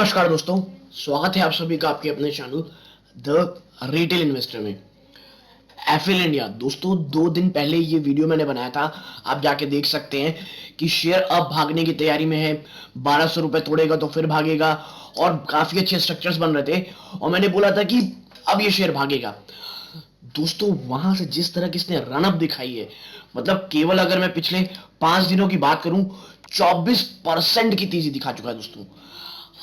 नमस्कार दोस्तों, स्वागत है आप सभी का आपके अपने चैनल द रिटेल इन्वेस्टर में। एफएल इंडिया दोस्तों, 2 दिन पहले ये वीडियो मैंने बनाया था, आप जाके देख सकते हैं कि शेयर अब भागने की तैयारी में है। 1200 रुपए तोड़ेगा तो फिर भागेगा और काफी अच्छे स्ट्रक्चर्स बन रहे थे और मैंने बोला था कि अब ये शेयर भागेगा। दोस्तों वहां से जिस तरह की इसने रनअप दिखाई है, मतलब केवल अगर मैं पिछले 5 दिनों की बात करूं, 24% की तेजी दिखा चुका है दोस्तों।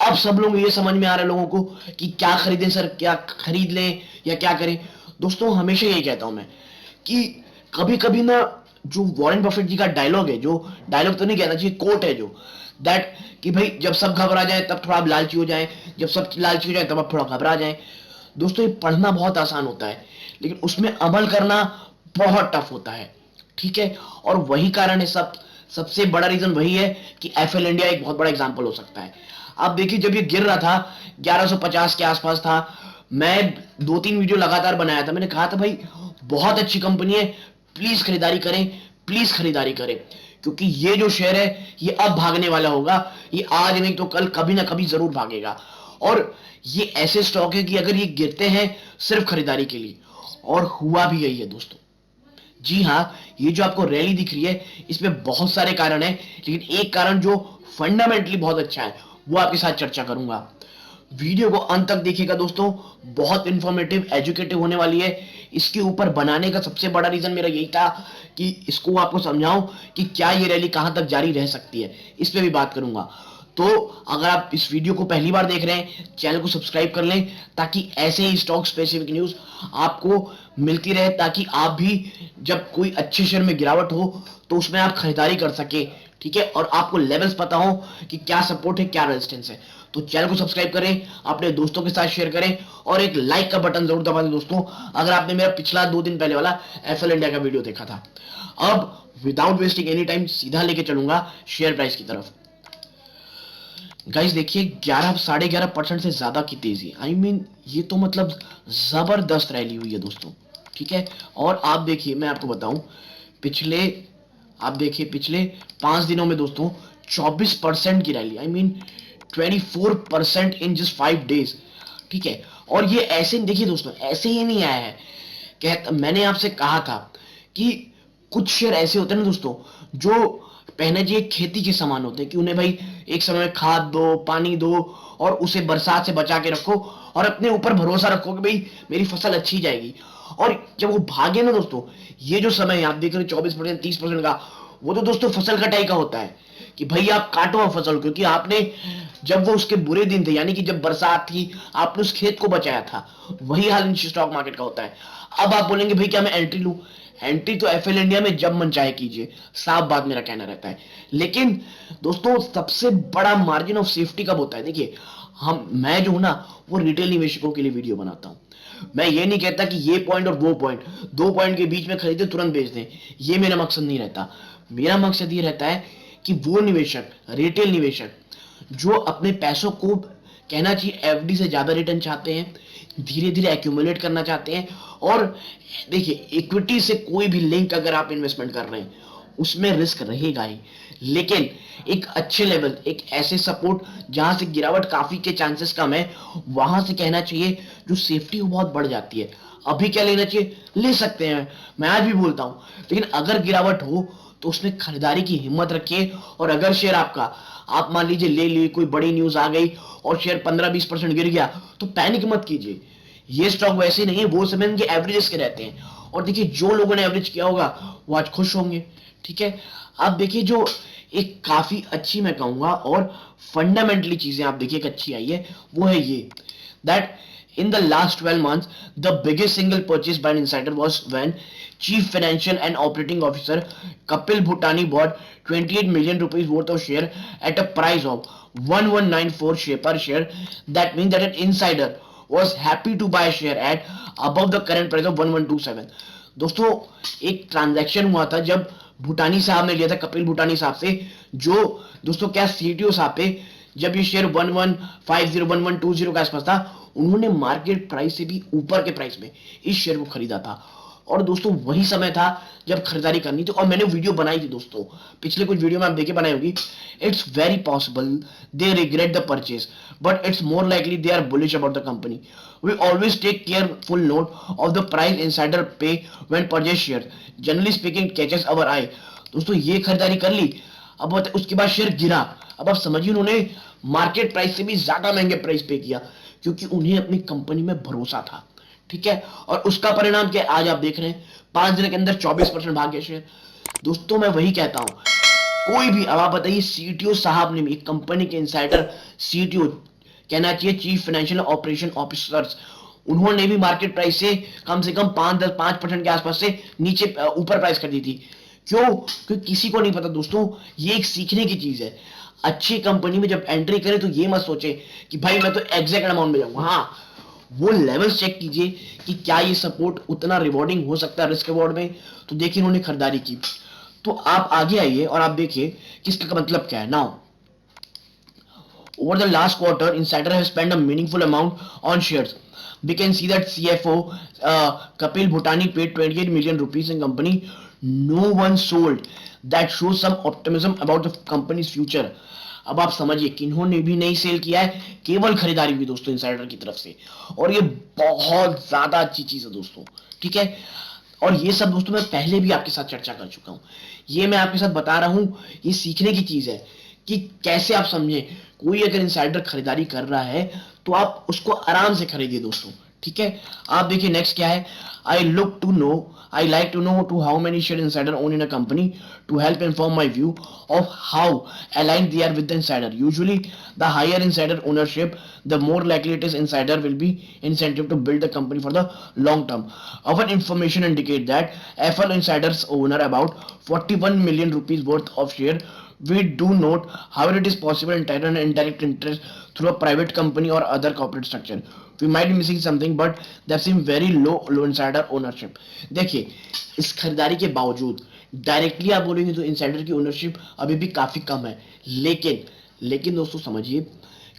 अब सब लोग ये समझ में आ रहा है लोगों को कि क्या खरीदें सर, क्या खरीद लें या क्या करें। दोस्तों हमेशा यही कहता हूं मैं कि कभी कभी ना, जो वॉरेन बफेट जी का डायलॉग है, जो डायलॉग तो नहीं कहना चाहिए, कोट है जो, दैट कि भाई जब सब घबरा जाए तब थोड़ा आप लालची हो जाए, जब सब लालची हो जाए तब आप थोड़ा घबरा जाए। दोस्तों ये पढ़ना बहुत आसान होता है लेकिन उसमें अमल करना बहुत टफ होता है, ठीक है। और वही कारण है, सबसे बड़ा रीजन वही है कि एफएल इंडिया एक बहुत बड़ा एग्जांपल हो सकता है। आप देखिए जब ये गिर रहा था 1150 के आसपास था, मैं 2-3 वीडियो लगातार बनाया था, मैंने कहा था भाई बहुत अच्छी कंपनी है, प्लीज खरीदारी करें, प्लीज खरीदारी करें, क्योंकि ये जो शेयर है ये अब भागने वाला होगा, ये आज नहीं तो कल कभी ना कभी जरूर भागेगा। और ये ऐसे स्टॉक है कि अगर ये गिरते हैं सिर्फ खरीदारी के लिए, और हुआ भी यही है दोस्तों। जी हाँ, ये जो आपको रैली दिख रही है इसमें बहुत सारे कारण हैं, लेकिन एक कारण जो फंडामेंटली बहुत अच्छा है वो आपके साथ चर्चा करूंगा। वीडियो को अंत तक देखिएगा दोस्तों, बहुत इंफॉर्मेटिव एजुकेटिव होने वाली है। इसके ऊपर बनाने का सबसे बड़ा रीजन मेरा यही था कि इसको आपको समझाऊं कि क्या ये रैली कहां तक जारी रह सकती है, इस पे भी बात करूंगा। तो अगर आप इस वीडियो को पहली बार देख रहे हैं, चैनल को सब्सक्राइब कर लें ताकि ऐसे ही स्टॉक स्पेसिफिक न्यूज आपको मिलती रहे, ताकि आप भी जब कोई अच्छे शेयर में गिरावट हो तो उसमें आप खरीदारी कर सके, ठीक है। और आपको लेवल्स पता हो कि क्या सपोर्ट है, क्या रेजिस्टेंस है। तो चैनल को सब्सक्राइब करें, अपने दोस्तों के साथ शेयर करें और एक लाइक का बटन जरूर दबा दें दोस्तों, अगर आपने मेरा पिछला 2 दिन पहले वाला एफएल इंडिया का वीडियो देखा था। अब विदाउट वेस्टिंग एनी टाइम सीधा लेके चलूंगा शेयर प्राइस की तरफ। गाइस देखिए 11-11.5% से ज्यादा की तेजी, ये तो मतलब जबरदस्त रैली हुई है दोस्तों, ठीक है। और आप देखिए, मैं आपको बताऊं, पिछले आप देखिए पिछले 5 दिनों में दोस्तों 24% की रैली, 24% इन जस्ट 5 डेज, ठीक है। और ये ऐसे देखिए दोस्तों, ऐसे ही नहीं आया है। मैंने आपसे कहा था कि कुछ शेयर ऐसे होते हैं ना दोस्तों, जो पहले जी एक खेती के समान होते हैं कि उन्हें भाई एक समय में खाद दो, पानी दो और उसे बरसात से बचा के रखो और अपने ऊपर भरोसा रखो कि भाई मेरी फसल अच्छी जाएगी। और जब वो भागे ना दोस्तों, ये जो समय आप देख रहे हो 24%, 30% का, वो तो दोस्तों फसल कटाई का होता है कि भाई आप काटो आप फसल, क्योंकि आपने जब वो उसके बुरे दिन थे, यानी कि जब बरसात थी, आपने उस खेत को बचाया था। वही हाल स्टॉक मार्केट का होता है। अब आप बोलेंगे भाई क्या मैं एंट्री लूं? एंट्री तो एफएल इंडिया में जब मन चाहे कीजिए, साफ बात मेरा कहना रहता है। लेकिन दोस्तों सबसे बड़ा मार्जिन ऑफ सेफ्टी कब होता है? देखिए मैं जो हूं ना, वो रिटेल निवेशकों के लिए वीडियो बनाता हूं। मैं ये नहीं कहता कि ये पॉइंट और वो पॉइंट, 2 पॉइंट के बीच में खरीदे तुरंत बेच दें, ये मेरा मकसद नहीं रहता। मेरा मकसद ये रहता है कि वो निवेशक, रिटेल निवेशक, जो अपने पैसों को, कहना चाहिए, एफडी से ज्यादा रिटर्न चाहते हैं, धीरे धीरे एक्यूमुलेट करना चाहते हैं। और देखिए इक्विटी से कोई भी लिंक अगर आप इन्वेस्टमेंट कर रहे हैं उसमें रिस्क रहेगा ही, लेकिन एक अच्छे लेवल, एक ऐसे सपोर्ट जहां से गिरावट काफी के चांसेस कम है, वहां से कहना चाहिए जो सेफ्टी वो बहुत बढ़ जाती है। अभी क्या लेना चाहिए? ले सकते हैं, मैं आज भी बोलता हूं, लेकिन अगर गिरावट हो तो उसमें खरीदारी की हिम्मत रखिए। और अगर शेयर आपका, आप मान लीजिए ले लिए, कोई बड़ी न्यूज आ गई और शेयर 15-20% गिर गया, तो पैनिक मत कीजिए। ये स्टॉक वैसे नहीं है, वो समय इनके एवरेजेस के रहते हैं। और देखिए जो लोगों ने एवरेज किया होगा वो आज खुश होंगे, ठीक है। अब देखिए जो एक काफी अच्छी, मैं कहूंगा, और फंडामेंटली चीजें आप देखिए एक अच्छी आई है, वो है ये, that in the last 12 months, the biggest single purchase by an insider was when Chief Financial and Operating Officer Kapil Bhutani bought 28 million rupees worth of share at a price of 1194 share per share. That means that an insider was happy to buy a share at above the current price of 1127. दोस्तों एक transaction हुआ था जब भूटानी साहब ने लिया था, कपिल भूटानी साहब से, जो दोस्तों क्या सीटीओ साहब थे, जब ये शेयर 1150 1120 के आसपास था, उन्होंने मार्केट प्राइस से भी ऊपर के प्राइस में इस शेयर को खरीदा था। और दोस्तों वही समय था जब खरीदारी करनी थी, और मैंने वीडियो बनाई थी दोस्तों, पिछले कुछ वीडियो में आप देखे बनाई होगी। It's very possible they regret the purchase, but it's more likely they are bullish about the company. We always take careful note of the price insider pay when purchase share, generally speaking catches our eye. दोस्तों ये खरीदारी कर ली, अब उसके बाद share गिरा। अब आप समझिए उन्होंने मार्केट प्राइस से भी ज्यादा महंगे प्राइस पे किया, क्योंकि उन्हें अपनी कंपनी में भरोसा था। ठीक है, और उसका परिणाम क्या, आज आप देख रहे हैं 5 दिन के अंदर 24% भाग गया शेयर। दोस्तों मैं वही कहता हूं, कोई भी, अब आप बताइए सीटीओ साहब ने, एक कंपनी के इनसाइडर सीटीओ, कहना चाहिए चीफ फाइनेंशियल ऑपरेशन ऑफिसर्स, उन्होंने भी मार्केट प्राइस से कम 5% के आसपास से नीचे ऊपर प्राइस कर दी थी। क्यों? क्योंकि किसी को नहीं पता दोस्तों, ये एक सीखने की चीज है। अच्छी कंपनी में जब एंट्री करें तो ये मत सोचे कि भाई मैं तो एग्जैक्ट अमाउंट में जाऊंगा। हाँ, वो लेवल्स चेक कीजिए कि क्या ये सपोर्ट उतना रिवॉर्डिंग हो सकता है रिस्क रिवॉर्ड में। तो देखिए उन्होंने खरीदारी की। तो आप आगे आइए और आप देखिए कि इसका मतलब क्या है। Now over the last quarter, insider have spent a meaningful amount on shares. We can see that CFO Kapil Bhutani paid 28 million rupees in company. No one sold. That shows some optimism about the company's future. अब आप समझिए कि इन्होंने भी नहीं cell किया है, केवल खरीदारी हुई दोस्तों इंसाइडर की तरफ से, और ये बहुत ज्यादा अच्छी चीज है दोस्तों। ठीक है, और ये सब दोस्तों मैं पहले भी आपके साथ चर्चा कर चुका हूं, ये मैं आपके साथ बता रहा हूं, ये सीखने की चीज है कि कैसे आप समझे। कोई अगर इंसाइडर खरीदारी कर रहा है तो आप उसको आराम से खरीदिए दोस्तों। ठीक है, आप देखिए नेक्स्ट क्या है। I like to know to how many share insider own in a company to help inform my view of how aligned they are with the insider. Usually the higher insider ownership, the more likely it is insider will be incentive to build the company for the long term. Our information indicate that FL Insiders owner about 41 million rupees worth of share. We do note how it is possible to entitle an indirect interest through a private company or other corporate structure. We might be missing something, but that seems very low insider ownership. देखिए इस खरीदारी के बावजूद directly आप बोलेंगे तो insider की ownership अभी भी काफी कम है, लेकिन दोस्तों समझिए,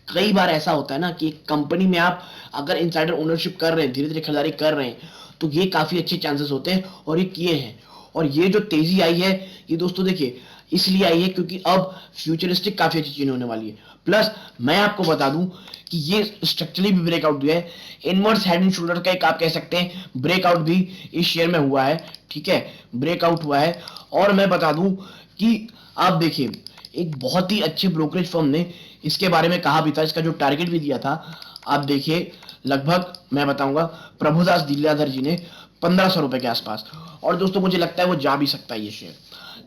कई बार ऐसा होता है ना कि कंपनी में आप अगर इनसाइडर ओनरशिप कर रहे हैं, धीरे धीरे खरीदारी कर रहे हैं, तो ये काफी अच्छे चांसेस होते हैं, और ये किए हैं। और ये जो तेजी आई है ये दोस्तों देखिए इसलिए आई है क्योंकि अब फ्यूचरिस्टिक काफी अच्छी चीजें होने वाली है। प्लस मैं आपको बता दूं कि ये स्ट्रक्चरली भी ब्रेकआउट दिया है, इनवर्स हेड एंड शोल्डर का एक आप कह सकते हैं ब्रेकआउट भी इस शेयर में हुआ है। ठीक है, ब्रेकआउट हुआ है। और मैं बता दूं कि आप देखिए एक बहुत ही अच्छे ब्रोकरेज फर्म ने इसके बारे में कहा भी था, इसका जो टारगेट भी दिया था आप देखिए, लगभग मैं बताऊंगा प्रभुदास दिलाधर जी ने 1500 रुपए के आसपास। और दोस्तों मुझे लगता है वो जा भी सकता है ये शेयर,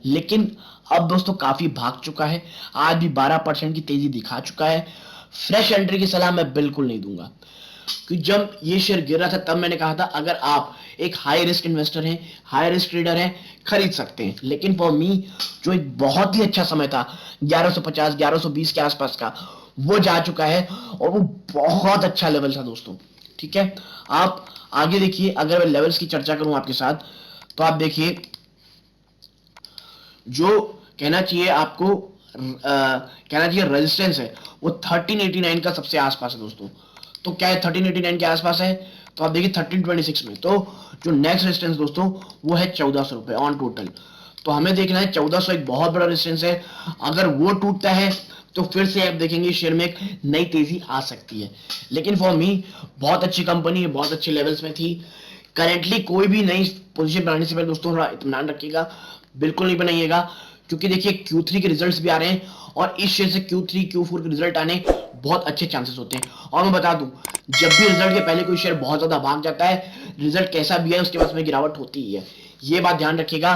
लेकिन अब दोस्तों काफी भाग चुका है, आज भी 12% की तेजी दिखा चुका है। फ्रेश एंट्री की सलाह मैं बिल्कुल नहीं दूंगा, कि जब ये शेयर गिर रहा था तब मैंने कहा था अगर आप एक हाई रिस्क इन्वेस्टर हैं, हाई रिस्क ट्रेडर हैं, खरीद सकते हैं। लेकिन फॉर मी जो एक बहुत ही अच्छा समय था 1150 1120 के आसपास का, वो जा चुका है, और वो बहुत अच्छा लेवल था दोस्तों। ठीक है, आप आगे देखिए, अगर मैं लेवल्स की चर्चा करूं आपके साथ, तो आप देखिए जो कहना चाहिए आपको कहना चाहिए रेजिस्टेंस है वो 1389 का सबसे आसपास है दोस्तों। तो क्या है 1389 के आसपास है, तो आप देखिए 1326 में, तो जो नेक्स्ट रेजिस्टेंस दोस्तों वो है 1400 रुपए ऑन टोटल। तो हमें देखना है 1400 एक बहुत बड़ा रेजिस्टेंस है, अगर वो टूटता है तो फिर से आप देखेंगे शेयर में एक नई तेजी आ सकती है। लेकिन फॉर मी बहुत अच्छी कंपनी है, बहुत अच्छे लेवल्स में थी। करेंटली कोई भी नई पोजीशन बनाने से पहले दोस्तों थोड़ा इत्मीनान रखिएगा, बिल्कुल नहीं बनाइएगा, क्योंकि देखिए Q3 के रिजल्ट्स भी आ रहे हैं, और इस शेयर से Q3 Q4 के रिजल्ट आने बहुत अच्छे चांसेस होते हैं। और मैं बता दूं, जब भी रिजल्ट के पहले कोई शेयर बहुत ज्यादा भाग जाता है, रिजल्ट कैसा भी है उसके बाद में गिरावट होती ही है, ये बात ध्यान रखिएगा।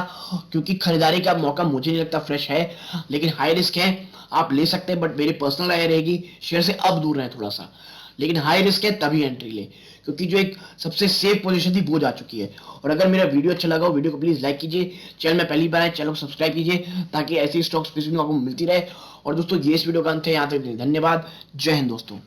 क्योंकि खरीदारी का मौका मुझे नहीं लगता फ्रेश है, लेकिन हाई रिस्क है, आप ले सकते हैं, बट मेरी पर्सनल राय रहेगी शेयर से अब दूर रहे थोड़ा सा। लेकिन हाई रिस्क है तभी एंट्री ले, क्योंकि जो एक सबसे सेफ पोजीशन थी वो जा चुकी है। और अगर मेरा वीडियो अच्छा लगा हो, वीडियो को प्लीज लाइक कीजिए, चैनल में पहली बार आए चैनल को सब्सक्राइब कीजिए, ताकि ऐसी स्टॉक्स आपको मिलती रहे। और दोस्तों ये इस वीडियो का अंत है, यहाँ तक धन्यवाद, जय हिंद दोस्तों।